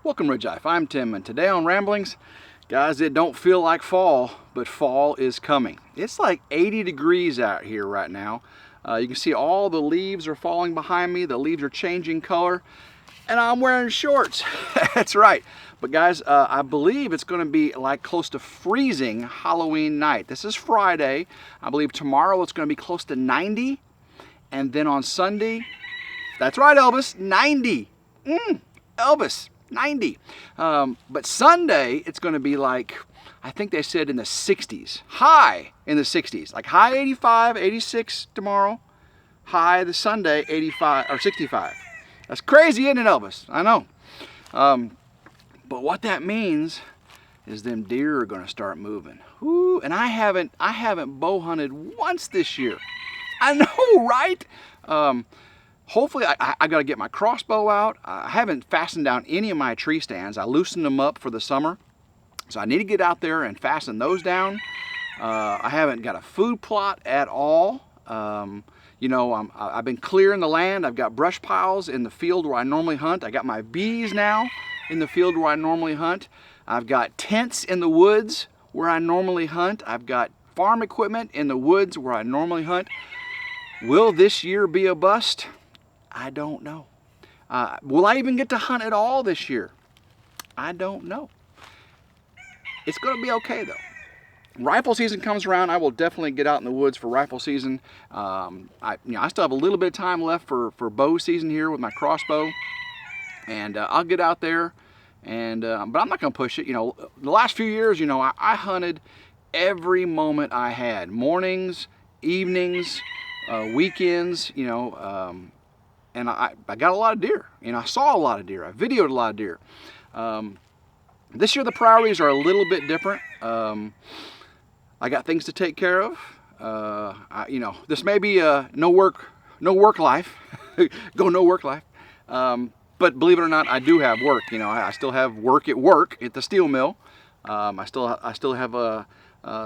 Welcome RidgeLife, I'm Tim, and today on Ramblings, guys, it don't feel like fall, but fall is coming. It's like 80 degrees out here right now. You can see all the leaves are falling behind me, the leaves are changing color, and I'm wearing shorts. That's right. But guys, I believe it's going to be like close to freezing Halloween night. This is Friday. I believe tomorrow it's going to be close to 90, and then on Sunday, that's right, Elvis, 90. Elvis. 90. But Sunday, it's going to be like, I think they said in the 60s. High in the 60s. Like high 85, 86 tomorrow. High the Sunday, 85 or 65. That's crazy, isn't it, Elvis? I know. But what that means is them deer are going to start moving. Ooh, and I haven't bow hunted once this year. I know, right? Hopefully, I got to get my crossbow out. I haven't fastened down any of my tree stands. I loosened them up for the summer. So I need to get out there and fasten those down. I haven't got a food plot at all. You know, I've been clearing the land. I've got brush piles in the field where I normally hunt. I got my bees now in the field where I normally hunt. I've got tents in the woods where I normally hunt. I've got farm equipment in the woods where I normally hunt. Will this year be a bust? I don't know. Will I even get to hunt at all this year? I don't know. It's going to be okay though. Rifle season comes around, I will definitely get out in the woods for rifle season. I still have a little bit of time left for bow season here with my crossbow, and I'll get out there. And but I'm not going to push it. You know, the last few years, you know, I hunted every moment I had, mornings, evenings, weekends. You know. And I got a lot of deer. You know, I saw a lot of deer. I videoed a lot of deer. This year the priorities are a little bit different. I got things to take care of. You know, this may be a no work life. Go no work life. But believe it or not, I do have work. You know, I still have work at the steel mill. I still have a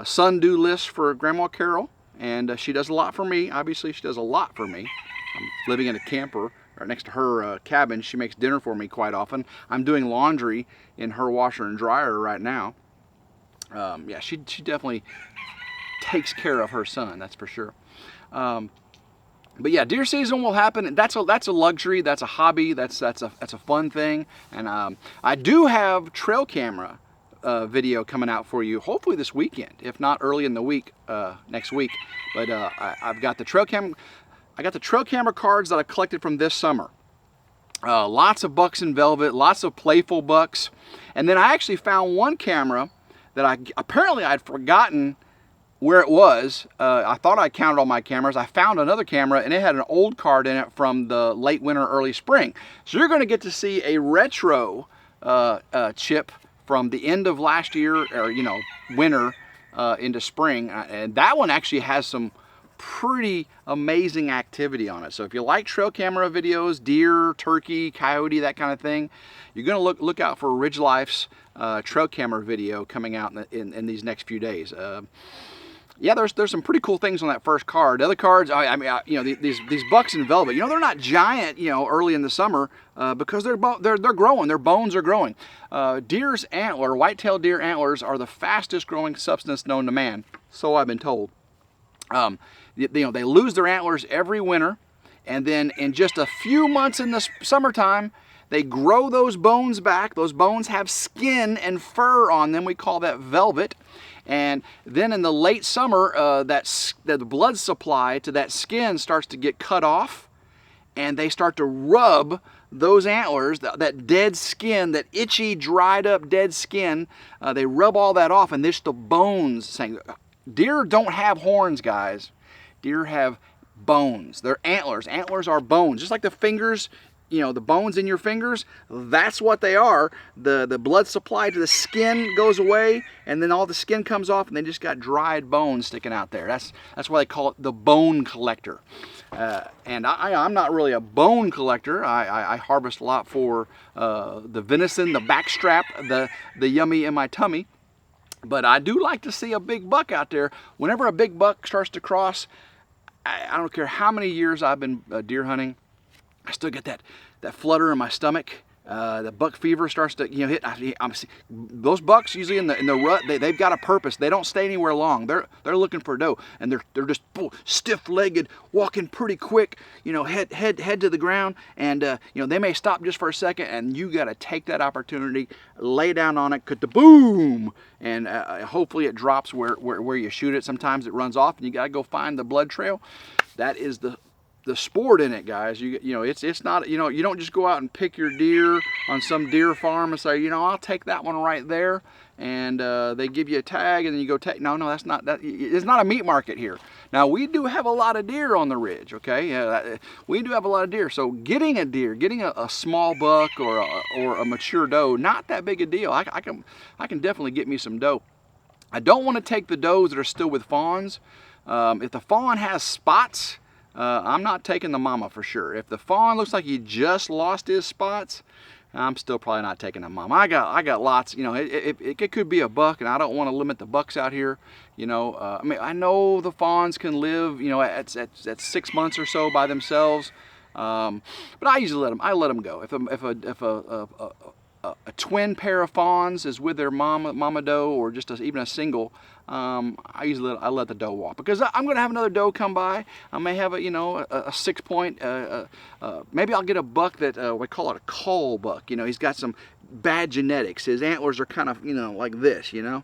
sun-do list for Grandma Carol, and she does a lot for me. Obviously, she does a lot for me. I'm living in a camper right next to her cabin. She makes dinner for me quite often. I'm doing laundry in her washer and dryer right now. Yeah, she definitely takes care of her son, that's for sure. But yeah, deer season will happen. That's a luxury. That's a hobby. That's a fun thing. And I do have trail camera video coming out for you, hopefully this weekend, if not early in the week, next week. But I've got the trail camera. I got the trail camera cards that I collected from this summer. Lots of bucks in velvet, lots of playful bucks. And then I actually found one camera that apparently I'd forgotten where it was. I thought I counted all my cameras. I found another camera and it had an old card in it from the late winter, early spring. So you're going to get to see a retro chip from the end of last year, or you know, winter into spring. And that one actually has some pretty amazing activity on it. So if you like trail camera videos, deer, turkey, coyote, that kind of thing, you're going to look out for RidgeLife's trail camera video coming out in these next few days. Yeah, there's some pretty cool things on that first card. The other cards, you know, these bucks in velvet, you know, they're not giant, you know, early in the summer because they're growing. Their bones are growing. Deer's antler, white-tailed deer antlers, are the fastest growing substance known to man, so I've been told. You know, they lose their antlers every winter, and then in just a few months in the summertime, they grow those bones back. Those bones have skin and fur on them. We call that velvet. And then in the late summer, the blood supply to that skin starts to get cut off, and they start to rub those antlers, that dead skin, that itchy, dried up dead skin. They rub all that off, and there's the bones. Deer don't have horns, guys. Deer have bones. They're antlers. Antlers are bones. Just like the fingers, you know, the bones in your fingers, that's what they are. The blood supply to the skin goes away, and then all the skin comes off, and they just got dried bones sticking out there. That's why they call it the bone collector. And I'm not really a bone collector. I harvest a lot for the venison, the backstrap, the yummy in my tummy. But I do like to see a big buck out there. Whenever a big buck starts to cross, I don't care how many years I've been deer hunting, I still get that flutter in my stomach. The buck fever starts to hit. Those bucks usually in the rut, they've got a purpose. They don't stay anywhere long. They're looking for doe, and they're just stiff-legged, walking pretty quick. Head to the ground, and they may stop just for a second, and you got to take that opportunity, lay down on it, cut the boom, and hopefully it drops where you shoot it. Sometimes it runs off, and you got to go find the blood trail. That is the sport in it, guys. It's not, you don't just go out and pick your deer on some deer farm and say, I'll take that one right there, and they give you a tag and then you go take. No, that's not that. It's not a meat market here. Now we do have a lot of deer on the ridge, okay? We do have a lot of deer. So getting a small buck or a mature doe, not that big a deal. I can definitely get me some doe. I don't want to take the does that are still with fawns. If the fawn has spots, I'm not taking the mama for sure. If the fawn looks like he just lost his spots, I'm still probably not taking the mama. I got lots. It could be a buck, and I don't want to limit the bucks out here. I know the fawns can live, at 6 months or so by themselves, but I usually let them go. If a twin pair of fawns is with their mama doe, or just even a single, I let the doe walk, because I'm going to have another doe come by. I may have a 6 point. Maybe I'll get a buck that we call it a cull buck. He's got some bad genetics. His antlers are kind of like this. If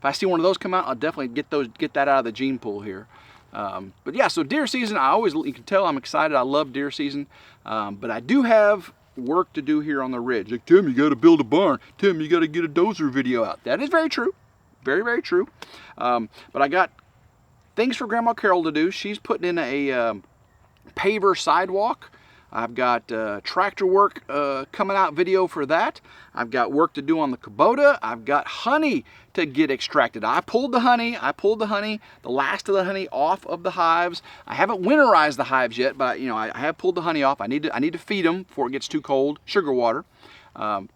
I see one of those come out, I'll definitely get that out of the gene pool here. But yeah, so deer season, you can tell I'm excited. I love deer season, but I do have work to do here on the ridge. Like, Tim, you got to build a barn. Tim, you got to get a dozer video out. That is very true. Very, very true. But I got things for Grandma Carol to do. She's putting in a paver sidewalk. I've got tractor work coming out video for that. I've got work to do on the Kubota. I've got honey to get extracted. I pulled the honey, the last of the honey off of the hives. I haven't winterized the hives yet, but I have pulled the honey off. I need to feed them before it gets too cold, sugar water. And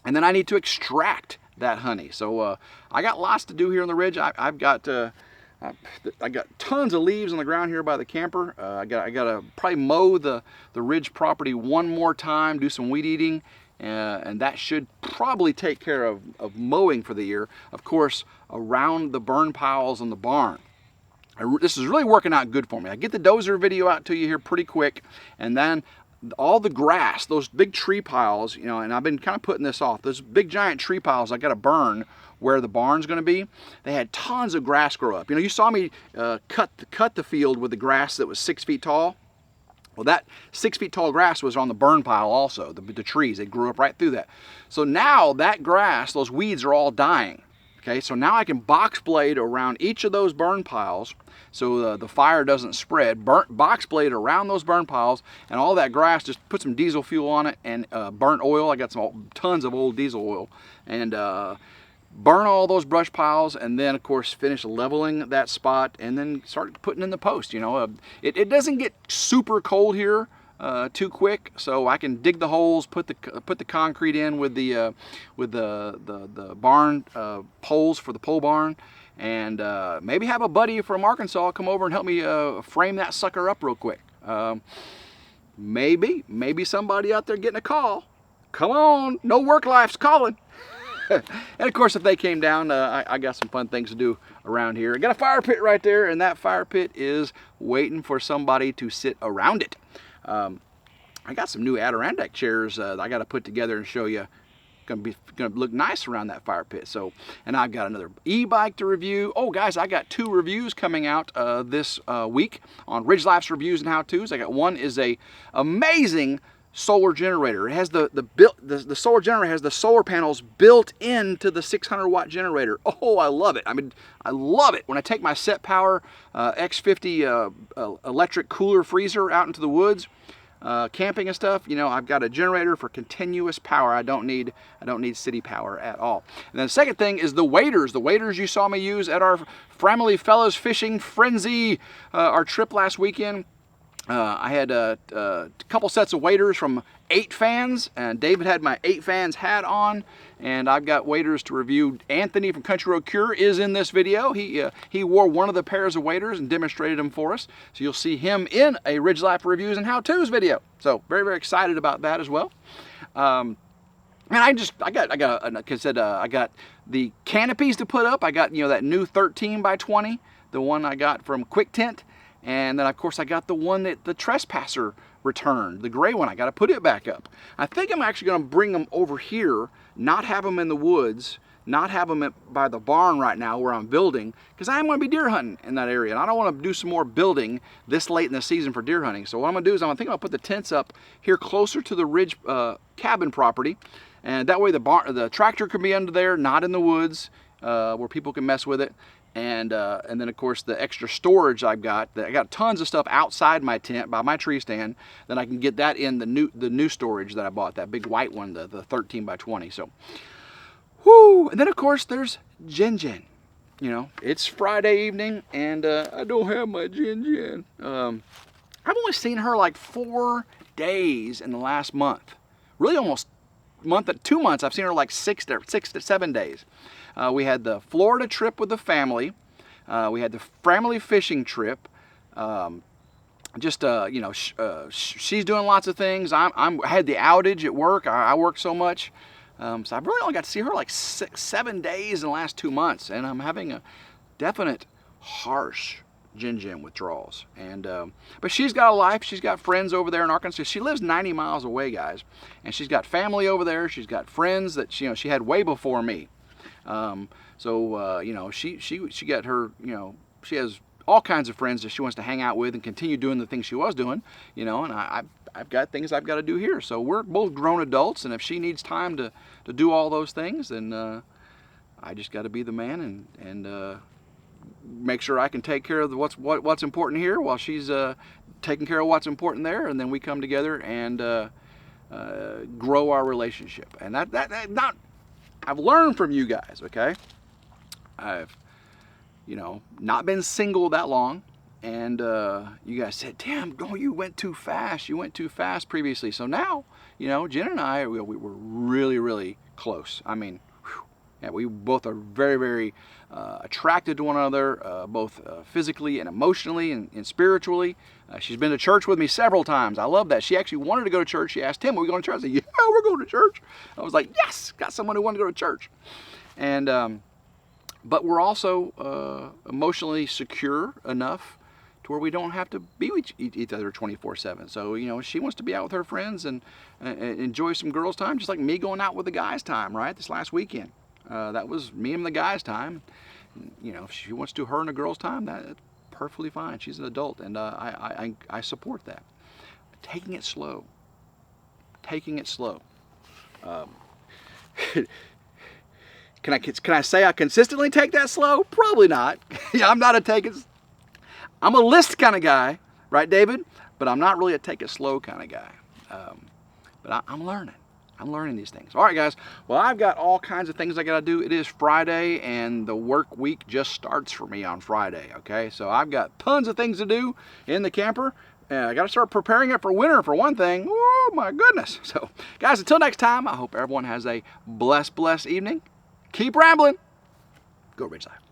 then I need to extract that honey. So I got lots to do here on the ridge. I got tons of leaves on the ground here by the camper. I got to probably mow the ridge property one more time, do some weed eating, and that should probably take care of mowing for the year. Of course, around the burn piles in the barn. This is really working out good for me. I get the dozer video out to you here pretty quick, and then all the grass, those big tree piles, and I've been kind of putting this off. Those big giant tree piles I got to burn where the barn's going to be. They had tons of grass grow up. You saw me cut the field with the grass that was 6 feet tall. Well, that 6 feet tall grass was on the burn pile also, the trees. They grew up right through that. So now that grass, those weeds are all dying. Okay, so now I can box blade around each of those burn piles so the fire doesn't spread. Box blade around those burn piles, and all that grass, just put some diesel fuel on it and burnt oil. I got tons of old diesel oil, and burn all those brush piles, and then of course finish leveling that spot, and then start putting in the post. It doesn't get super cold here too quick, so I can dig the holes, put the concrete in with the barn poles for the pole barn, and maybe have a buddy from Arkansas come over and help me frame that sucker up real quick. Maybe somebody out there getting a call. Come on, no work life's calling. And of course, if they came down, I got some fun things to do around here. I got a fire pit right there, and that fire pit is waiting for somebody to sit around it. I got some new Adirondack chairs I got to put together and show you. Gonna look nice around that fire pit. So, and I've got another e-bike to review. Oh, guys, I got 2 reviews coming out this week on RidgeLife's Reviews and How-Tos. I got one is a amazing solar generator. It has the solar generator has the solar panels built into the 600-watt generator. Oh, I love it. I mean, I love it. When I take my Set Power X50 electric cooler freezer out into the woods, camping and stuff, I've got a generator for continuous power. I don't need city power at all. And then the second thing is the waders. The waders you saw me use at our Family Fellows Fishing Frenzy, our trip last weekend. I had a couple sets of waders from 8 fans, and David had my 8 fans hat on, and I've got waders to review. Anthony from Country Road Cure is in this video. He wore one of the pairs of waders and demonstrated them for us, so you'll see him in a RidgeLife Reviews and How-Tos video. So very, very excited about that as well. And I got the canopies to put up. I got, you know, that new 13 by 20, the one I got from Quick Tent. And then of course I got the one that the trespasser returned, the gray one. I got to put it back up. I think I'm actually going to bring them over here, not have them in the woods, not have them by the barn right now where I'm building, because I'm going to be deer hunting in that area, and I don't want to do some more building this late in the season for deer hunting. So what I'm going to do is I'm going to put the tents up here closer to the Ridge cabin property, and that way the tractor can be under there, not in the woods where people can mess with it. And then of course the extra storage I got tons of stuff outside my tent by my tree stand. Then I can get that in the new storage that I bought, that big white one, the 13 by 20. So, whoo! And then of course there's Jen Jen. You know, it's Friday evening, and I don't have my Jen Jen. I've only seen her like 4 days in the last month. Really, almost 2 months. I've seen her like 6 to 7 days. We had the Florida trip with the family. We had the family fishing trip. You know, she's doing lots of things. I had the outage at work. I work so much. So I've really only got to see her like 7 days in the last 2 months. And I'm having a definite harsh Jen withdrawals. And but she's got a life. She's got friends over there in Arkansas. She lives 90 miles away, guys. And she's got family over there. She's got friends that she had way before me. You know, she got her, you know, she has all kinds of friends that she wants to hang out with and continue doing the things she was doing, you know, and I've got things I've got to do here. So we're both grown adults, and if she needs time to do all those things, then I just got to be the man and make sure I can take care of what's important here while she's taking care of what's important there, and then we come together and grow our relationship. And I've learned from you guys, okay? I've, you know, not been single that long, and you guys said, damn, no, you went too fast. You went too fast previously. So now, you know, Jen and I, we were really, really close. I mean, whew, yeah, we both are very, very attracted to one another, both physically and emotionally and spiritually. She's been to church with me several times. I love that. She actually wanted to go to church. She asked Tim, are we going to church? I said, yeah, we're going to church. I was like, yes, got someone who wanted to go to church. And, but we're also emotionally secure enough to where we don't have to be with each other 24/7. So, you know, she wants to be out with her friends and enjoy some girls' time, just like me going out with the guys' time, right? This last weekend. That was me and the guys' time. You know, if she wants to do her and the girls' time, that's perfectly fine. She's an adult, and I support that. Taking it slow. Taking it slow. Can I say I consistently take that slow? Probably not. I'm not I'm a list kind of guy, right, David? But I'm not really a take it slow kind of guy. But I'm learning. I'm learning these things. All right, guys. Well, I've got all kinds of things I got to do. It is Friday, and the work week just starts for me on Friday, okay? So I've got tons of things to do in the camper. I got to start preparing it for winter, for one thing. Oh, my goodness. So, guys, until next time, I hope everyone has a blessed evening. Keep rambling. Go RidgeLife.